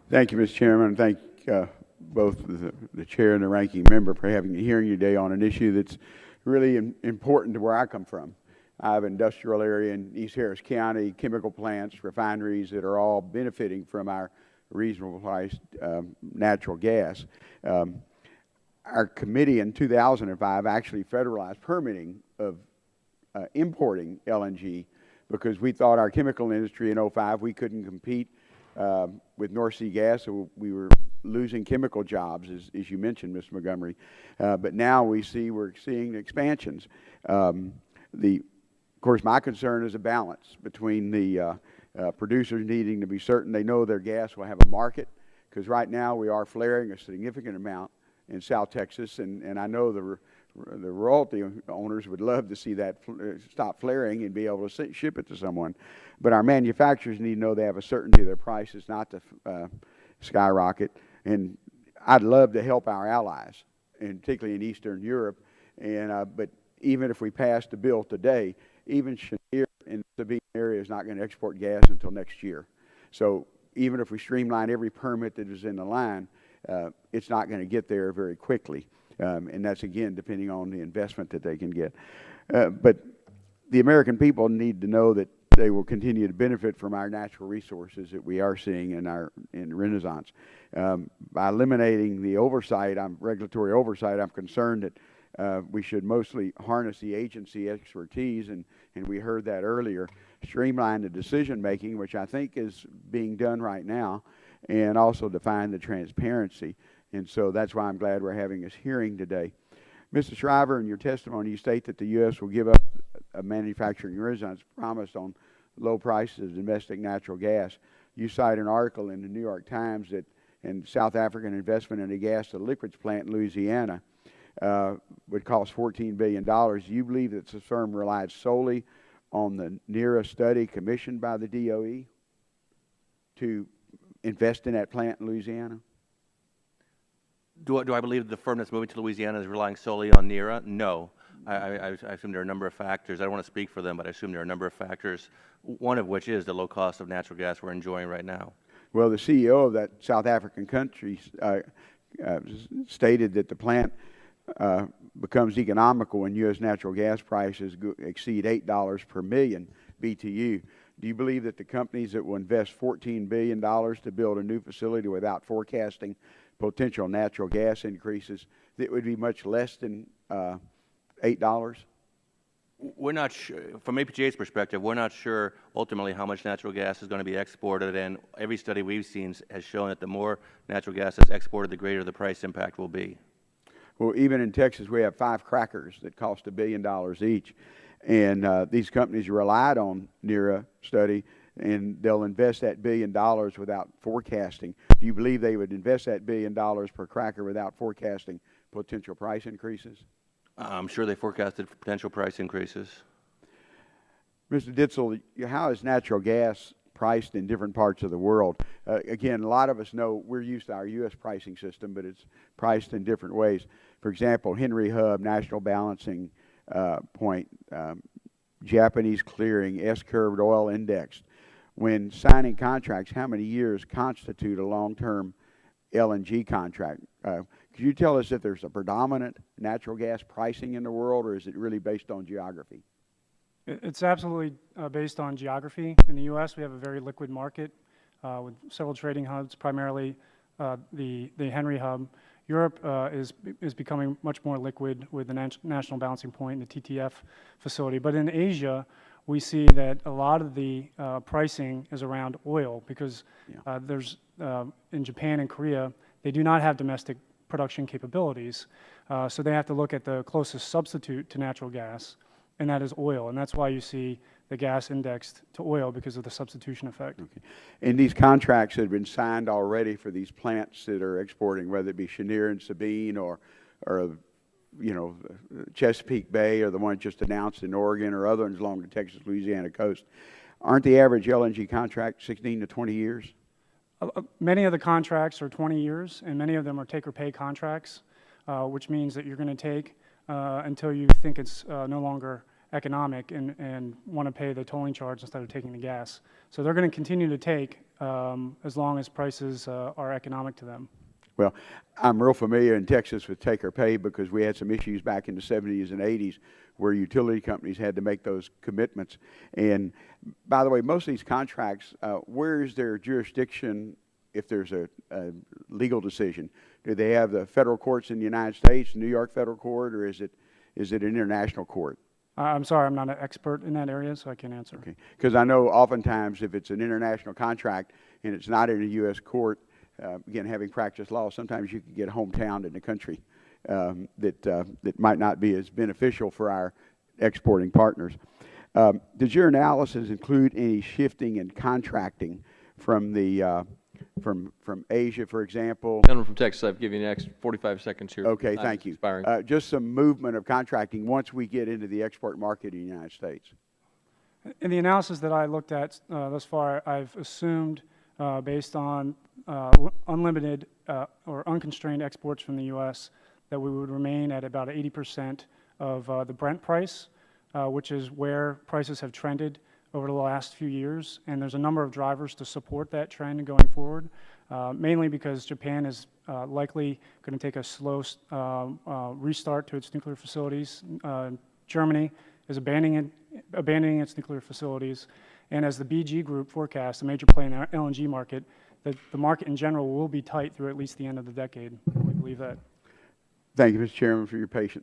Thank you, Mr. Chairman, and thank both the chair and the ranking member for having a hearing today on an issue that's really important to where I come from. I have an industrial area in East Harris County, chemical plants, refineries that are all benefiting from our reasonable priced natural gas. Our committee in 2005 actually federalized permitting of importing LNG because we thought our chemical industry in '05, we couldn't compete with North Sea gas, so we were losing chemical jobs, as you mentioned, Mr. Montgomery. But now we're seeing expansions. Of course, my concern is a balance between the producers needing to be certain they know their gas will have a market, because right now we are flaring a significant amount in South Texas, and I know the royalty owners would love to see that stop flaring and be able to ship it to someone. But our manufacturers need to know they have a certainty of their prices not to skyrocket. And I'd love to help our allies, and particularly in Eastern Europe. And but even if we passed a bill today, even Cheniere in the Sabine area is not going to export gas until next year. So even if we streamline every permit that is in the line, it's not going to get there very quickly. And that's, again, depending on the investment that they can get. But the American people need to know that they will continue to benefit from our natural resources that we are seeing in Renaissance. By eliminating the regulatory oversight, I'm concerned that we should mostly harness the agency expertise, and we heard that earlier, streamline the decision making, which I think is being done right now, and also define the transparency. And so that's why I'm glad we're having this hearing today. Mr. Shriver, in your testimony, you state that the U.S. will give up a manufacturing renaissance promised on low prices of domestic natural gas. You cite an article in the New York Times that in South African investment in a gas-to-liquids plant in Louisiana would cost $14 billion. Do you believe that this firm relied solely on the NERA study commissioned by the DOE to invest in that plant in Louisiana? Do I believe the firm that's moving to Louisiana is relying solely on NERA? No. I assume there are a number of factors. I don't want to speak for them, but I assume there are a number of factors, one of which is the low cost of natural gas we're enjoying right now. Well, the CEO of that South African country stated that the plant becomes economical when U.S. natural gas prices exceed $8 per million BTU. Do you believe that the companies that will invest $14 billion to build a new facility without forecasting potential natural gas increases, that would be much less than $8? We're not sure. From APGA's perspective, we're not sure ultimately how much natural gas is going to be exported, and every study we've seen has shown that the more natural gas is exported, the greater the price impact will be. Well, even in Texas, we have 5 crackers that cost $1 billion each, and these companies relied on NERA study, and they'll invest that $1 billion without forecasting. Do you believe they would invest that $1 billion per cracker without forecasting potential price increases? I'm sure they forecasted potential price increases. Mr. Ditzel, how is natural gas priced in different parts of the world? Again, a lot of us know we're used to our U.S. pricing system, but it's priced in different ways. For example, Henry Hub, National Balancing Point, Japanese Clearing, S-curved oil indexed. When signing contracts, how many years constitute a long-term LNG contract? Could you tell us if there's a predominant natural gas pricing in the world, or is it really based on geography? It's absolutely based on geography. In the U.S., we have a very liquid market with several trading hubs, primarily the Henry Hub. Europe is becoming much more liquid with the National Balancing Point and the TTF facility. But in Asia, we see that a lot of the pricing is around oil because there's in Japan and Korea, they do not have domestic production capabilities. So they have to look at the closest substitute to natural gas, and that is oil. And that's why you see the gas indexed to oil, because of the substitution effect. Okay. And these contracts that have been signed already for these plants that are exporting, whether it be Cheniere and Sabine or you know, Chesapeake Bay, or the one just announced in Oregon, or other ones along the Texas-Louisiana coast, aren't the average LNG contract 16 to 20 years? Many of the contracts are 20 years, and many of them are take-or-pay contracts, which means that you're going to take until you think it's no longer economic and want to pay the tolling charge instead of taking the gas. So they're going to continue to take as long as prices are economic to them. Well, I'm real familiar in Texas with take or pay because we had some issues back in the 70s and 80s where utility companies had to make those commitments. And by the way, most of these contracts, where is their jurisdiction if there's a legal decision? Do they have the federal courts in the United States, New York federal court, or is it an international court? I'm sorry, I'm not an expert in that area, so I can't answer. Okay, because I know oftentimes if it's an international contract and it's not in a U.S. court, again, having practiced law, sometimes you can get hometown in the country that might not be as beneficial for our exporting partners. Does your analysis include any shifting in contracting from the from Asia, for example? Gentleman from Texas, I've given you the next 45 seconds here. Okay, Time thank is you. expiring. Just some movement of contracting once we get into the export market in the United States. In the analysis that I looked at thus far, I've assumed, based on unlimited or unconstrained exports from the U.S., that we would remain at about 80% of the Brent price, which is where prices have trended over the last few years. And there's a number of drivers to support that trend going forward, mainly because Japan is likely going to take a slow restart to its nuclear facilities. Germany is abandoning its nuclear facilities. And as the BG Group forecasts, a major play in the LNG market, the market in general will be tight through at least the end of the decade. We believe that. Thank you, Mr. Chairman, for your patience.